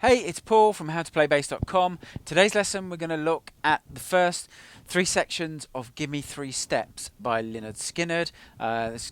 Hey, it's Paul from howtoplaybassdotcom. Today's lesson we're going to look at the first three sections of Gimme Three Steps by Lynyrd Skynyrd. This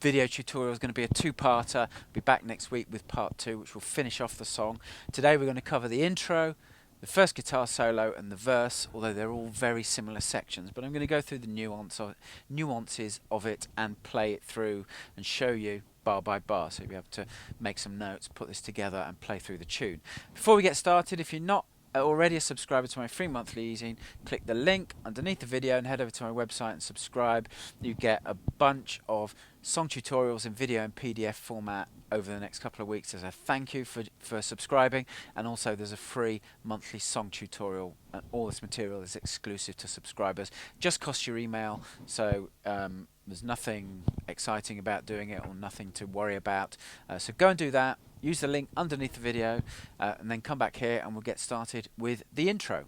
video tutorial is going to be a two-parter. I'll be back next week with part two, which will finish off the song. Today we're going to cover the intro, the first guitar solo and the verse, although they're all very similar sections, but I'm going to go through the nuances of it and play it through and show you bar by bar, so you'll be able to make some notes, put this together and play through the tune. Before we get started, if you're not already a subscriber to my free monthly e-zine, click the link underneath the video and head over to my website and subscribe. You get a bunch of song tutorials in video and PDF format over the next couple of weeks as a thank you for subscribing, and also there's a free monthly song tutorial, and all this material is exclusive to subscribers. Just costs your email, so there's nothing exciting about doing it or nothing to worry about, so go and do that. Use the link underneath the video and then come back here and we'll get started with the intro.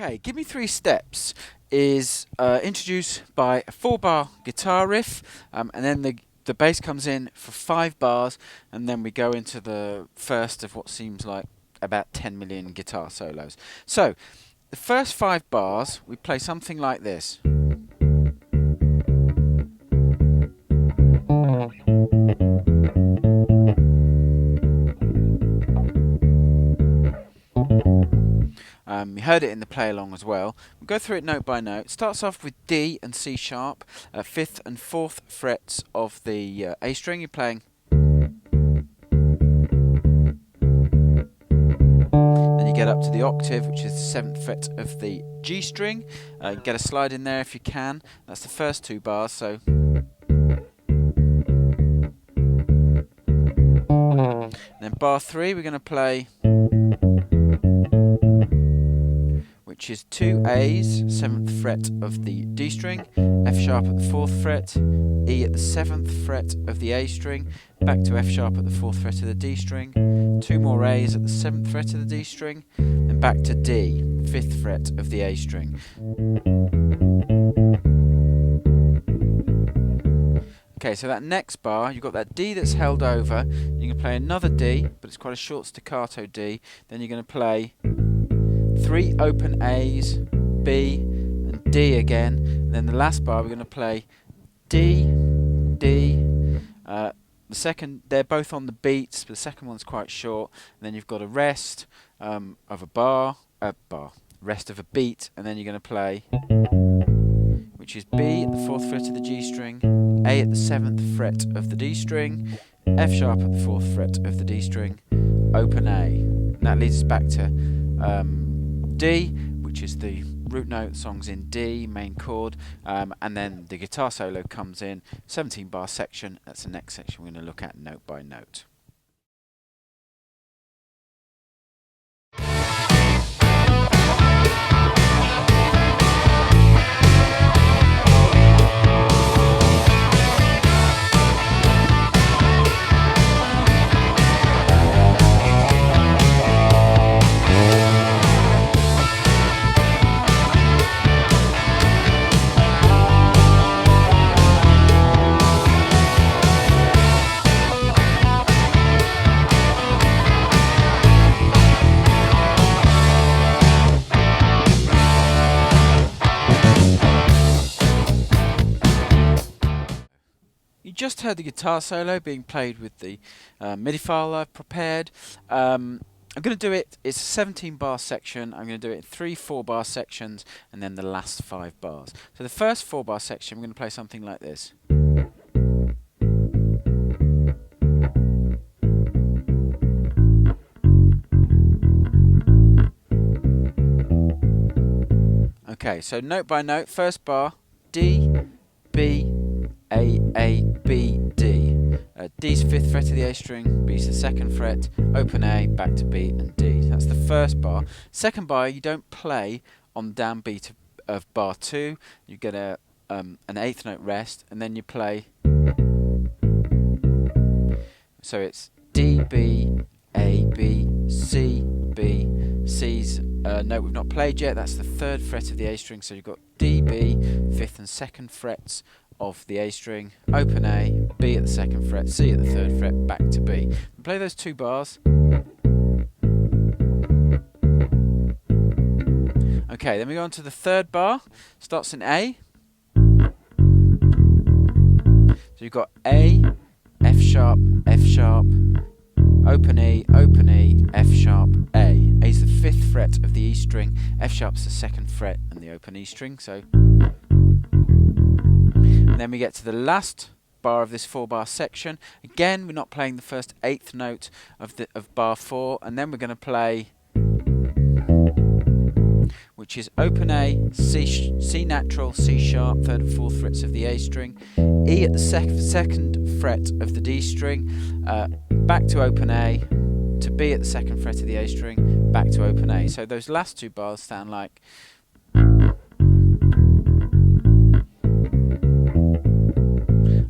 Okay, Gimme Three Steps is introduced by a 4-bar guitar riff, and then the bass comes in for 5 bars, and then we go into the first of what seems like about 10 million guitar solos. So, the first 5 bars, we play something like this. You heard it in the play along as well. We'll go through it note by note. It starts off with D and C sharp, 5th and 4th frets of the A string. You're playing. Then you get up to the octave, which is the 7th fret of the G string. Get a slide in there if you can. That's the first 2 bars. So. And then bar 3, we're going to play, which is 2 A's, 7th fret of the D string, F sharp at the 4th fret, E at the 7th fret of the A string, back to F sharp at the 4th fret of the D string, 2 more A's at the 7th fret of the D string, and back to D, 5th fret of the A string. Okay, so that next bar, you've got that D that's held over, you can play another D, but it's quite a short staccato D, then you're going to play 3 open A's, B, and D again, and then the last bar we're going to play D, D, the second, they're both on the beats, but the second one's quite short, and then you've got a rest of a rest of a beat, and then you're going to play, which is B at the 4th fret of the G string, A at the 7th fret of the D string, F sharp at the 4th fret of the D string, open A. And that leads us back to D, which is the root note, song's in D, main chord, and then the guitar solo comes in, 17-bar section. That's the next section we're going to look at note by note. You just heard the guitar solo being played with the MIDI file I've prepared. I'm going to do it, it's a 17-bar section, I'm going to do it in 3 4-bar sections and then the last 5 bars. So the first 4-bar section, we're going to play something like this. Okay, so note by note, first bar, D, B, A, B, D. D's 5th fret of the A string, B's the 2nd fret, open A, back to B and D. That's the first bar. Second bar, you don't play on downbeat of bar 2, you get an eighth note rest, and then you play. So it's D, B, A, B, C, B. C's a note we've not played yet. That's the 3rd fret of the A string. So you've got D, B, 5th and 2nd frets of the A string, open A, B at the 2nd fret, C at the 3rd fret, back to B. Play those 2 bars. Okay, then we go on to the 3rd bar. Starts in A. So you've got A, F sharp, open E, F sharp, A. A is the 5th fret of the E string, F sharp's the 2nd fret and the open E string. So, and then we get to the last bar of this 4-bar section. Again, we're not playing the first 8th note of bar 4, and then we're going to play, which is open A, C natural, C sharp, 3rd and 4th frets of the A string, E at the 2nd fret of the D string, back to open A, to B at the 2nd fret of the A string, back to open A. So those last 2 bars sound like.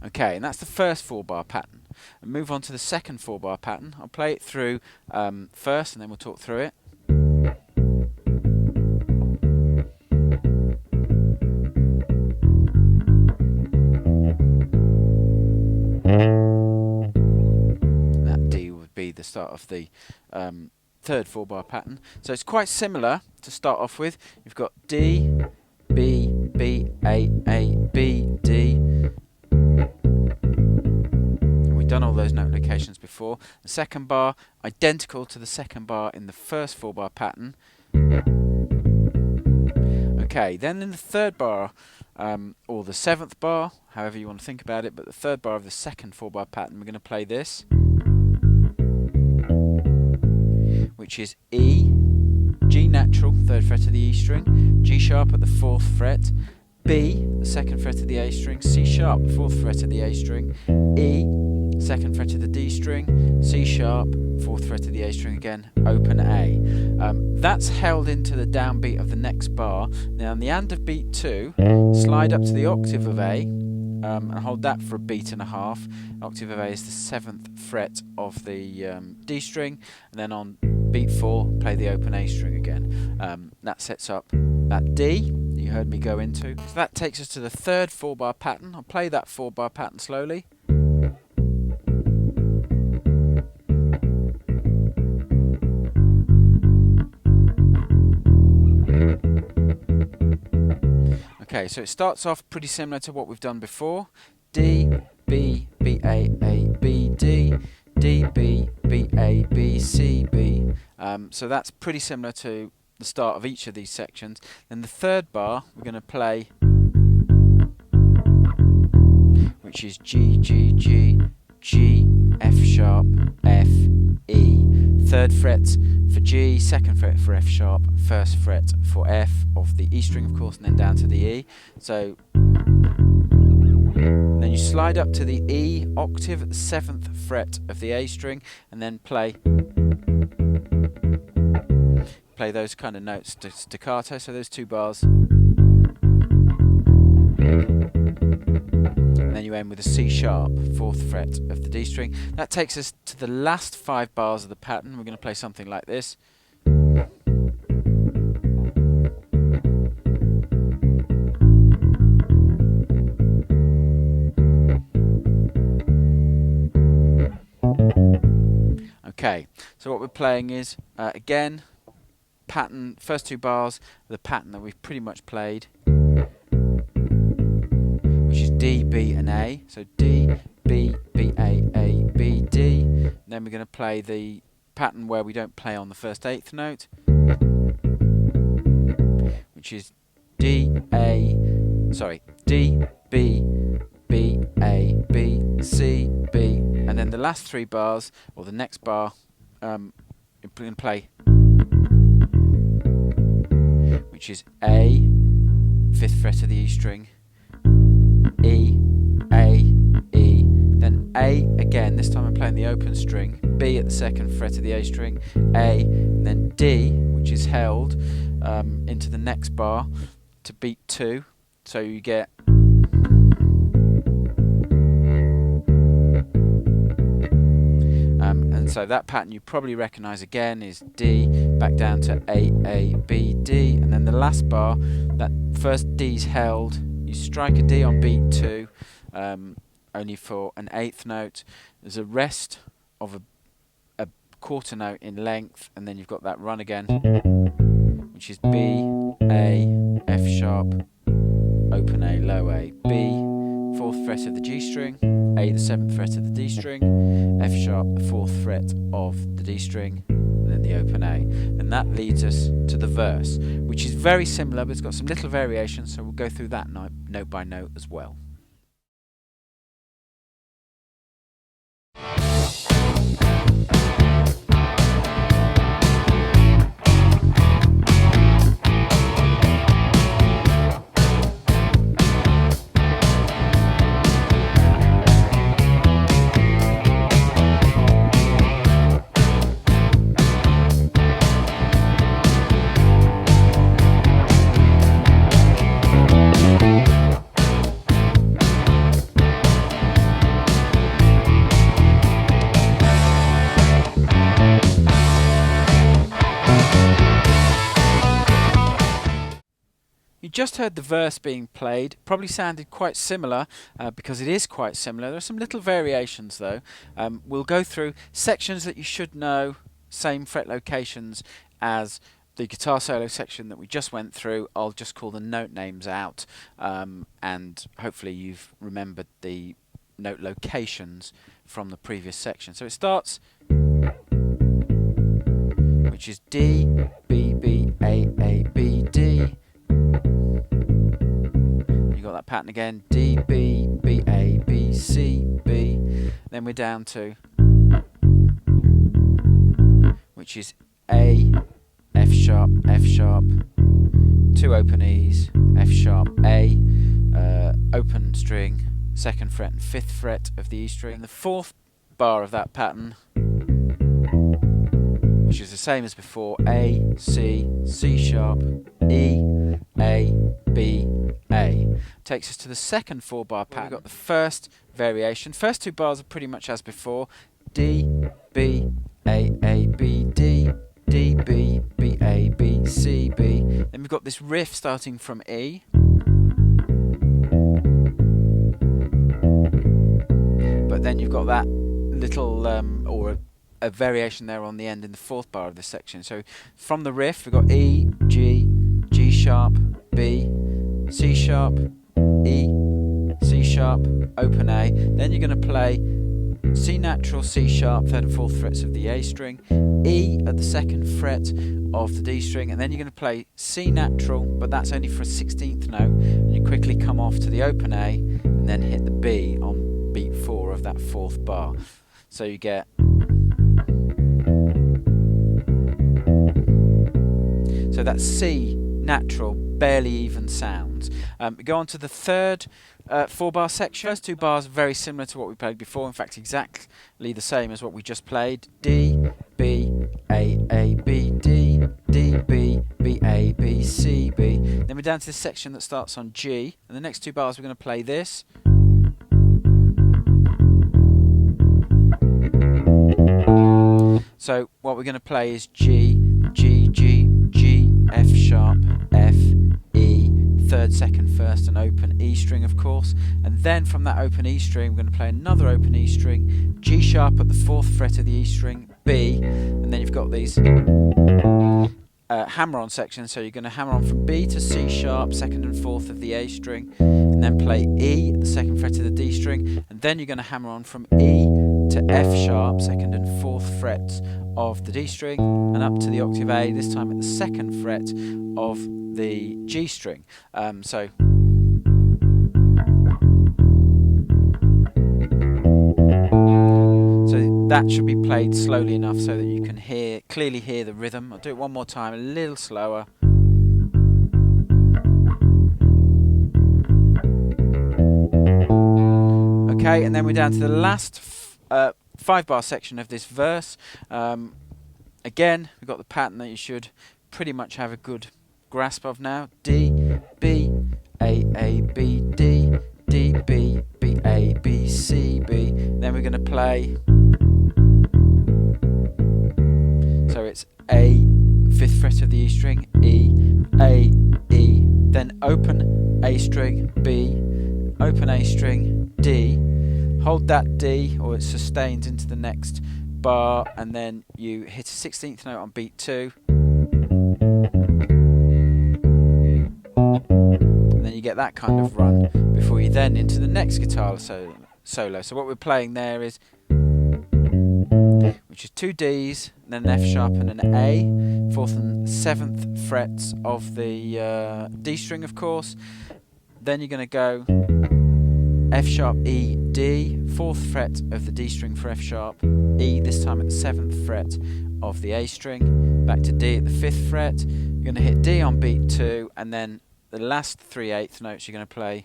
Okay, and that's the first 4-bar pattern. And move on to the second 4-bar pattern. I'll play it through first, and then we'll talk through it. The start of the 3rd 4-bar pattern. So it's quite similar to start off with. You've got D, B, B, A, B, D. And we've done all those note locations before. The 2nd bar, identical to the 2nd bar in the first 4-bar pattern. Okay, then in the 3rd bar, or the 7th bar, however you want to think about it, but the 3rd bar of the second 4-bar pattern, we're going to play this, which is E, G natural, 3rd fret of the E string, G sharp at the 4th fret, B, the 2nd fret of the A string, C sharp, the 4th fret of the A string, E, 2nd fret of the D string, C sharp, 4th fret of the A string again, open A. That's held into the downbeat of the next bar. Now on the end of beat 2, slide up to the octave of A, and hold that for a beat and a half. Octave of A is the 7th fret of the D string, and then on beat 4, play the open A string again. That sets up that D that you heard me go into. So that takes us to the 3rd 4-bar pattern. I'll play that 4-bar pattern slowly. Okay, so it starts off pretty similar to what we've done before. D, B, B, A, B, D, D, B, B, A, B, C, B. So that's pretty similar to the start of each of these sections. Then the 3rd bar, we're going to play, which is G, G, G, G, F sharp, F, E. 3rd fret for G, 2nd fret for F sharp, 1st fret for F of the E string, of course, and then down to the E. So then you slide up to the E octave at the 7th fret of the A string, and then play those kind of notes staccato. So those 2 bars. And then you end with a C sharp, 4th fret of the D string. That takes us to the last 5 bars of the pattern. We're going to play something like this. Okay, so what we're playing is, again, pattern, first 2 bars, the pattern that we've pretty much played, which is D, B and A. So D, B, B, A, B, D. And then we're going to play the pattern where we don't play on the first 8th note, which is D, B, B, A, B, C, B. And then the last 3 bars, or the next bar, we're going to play, which is A, 5th fret of the E string, E, A, E, then A again, this time I'm playing the open string, B at the 2nd fret of the A string, A, and then D, which is held into the next bar, to beat 2, so you get and so that pattern you probably recognise again is D, back down to A, B, D, and then the last bar, that first D's held, you strike a D on beat 2, only for an 8th note. There's a rest of a quarter note in length, and then you've got that run again, which is B, A, F sharp, open A, low A, B, 4th fret of the G string, A, the 7th fret of the D string, F sharp, the 4th fret of the D string, and then the open A. And that leads us to the verse, which is very similar, but it's got some little variations, so we'll go through that note by note as well. You just heard the verse being played. Probably sounded quite similar because it is quite similar. There are some little variations though. We'll go through sections that you should know, same fret locations as the guitar solo section that we just went through. I'll just call the note names out, and hopefully you've remembered the note locations from the previous section. So it starts, which is D, B, B, A, B, D. You got that pattern again, D, B, B, A, B, C, B. Then we're down to, which is A, F sharp, 2 open E's, F sharp, A, open string, 2nd fret and 5th fret of the E string. And the 4th bar of that pattern, which is the same as before, A, C, C sharp, E, A, B, A. Takes us to the second 4-bar pattern. We've got the first variation. First 2 bars are pretty much as before. D, B, A, B, D, D, B, B, A, B, C, B. Then we've got this riff starting from E. But then you've got that little, or a variation there on the end in the 4th bar of this section. So from the riff we've got E, G, G sharp, B, C sharp, E, C sharp, open A. Then you're going to play C natural, C sharp, 3rd and 4th frets of the A string, E at the 2nd fret of the D string, and then you're going to play C natural, but that's only for a 16th note, and you quickly come off to the open A and then hit the B on beat 4 of that 4th bar. So you get, so that's C natural, barely even sounds. We go on to the third 4-bar section. First 2 bars are very similar to what we played before, in fact exactly the same as what we just played. D, B, A, B, D, D, B, B, A, B, C, B. Then we're down to this section that starts on G, and the next 2 bars we're going to play this. So what we're going to play is G, G, G, G, F sharp, F, E, 3rd, 2nd, 1st, and open E string, of course. And then from that open E string, we're going to play another open E string, G sharp at the 4th fret of the E string, B, and then you've got these hammer-on sections. So you're going to hammer on from B to C sharp, 2nd and 4th of the A string, and then play E at the 2nd fret of the D string, and then you're going to hammer on from E to F sharp, 2nd and 4th frets of the D string, and up to the octave A, this time at the 2nd fret of the G string. So that should be played slowly enough so that you can clearly hear the rhythm. I'll do it one more time, a little slower. Okay, and then we're down to the last 5-bar section of this verse. Again, we've got the pattern that you should pretty much have a good grasp of now. D, B, A, B, D, D, B, B, A, B, C, B. Then we're going to play. So it's A, 5th fret of the E string, E, A, E. Then open A string, B, open A string, D. Hold that D, or it sustains into the next bar, and then you hit a 16th note on beat 2. And then you get that kind of run before you then into the next guitar solo. So what we're playing there is, which is 2 Ds, and then an F sharp and an A, 4th and 7th frets of the D string, of course. Then you're going to go F sharp, E, D, 4th fret of the D string for F sharp, E, this time at the 7th fret of the A string, back to D at the 5th fret. You're going to hit D on beat 2, and then the last 3/8 notes you're going to play,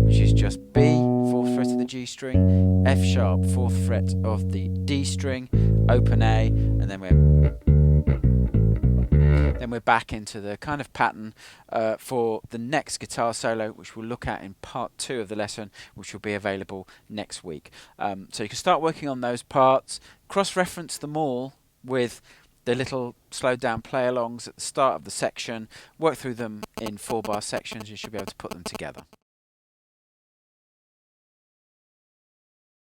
which is just B, 4th fret of the G string, F sharp, 4th fret of the D string, open A, and then we're back into the kind of pattern for the next guitar solo, which we'll look at in part 2 of the lesson, which will be available next week. So you can start working on those parts, cross-reference them all with the little slowed down play-alongs at the start of the section, work through them in 4-bar sections. You should be able to put them together.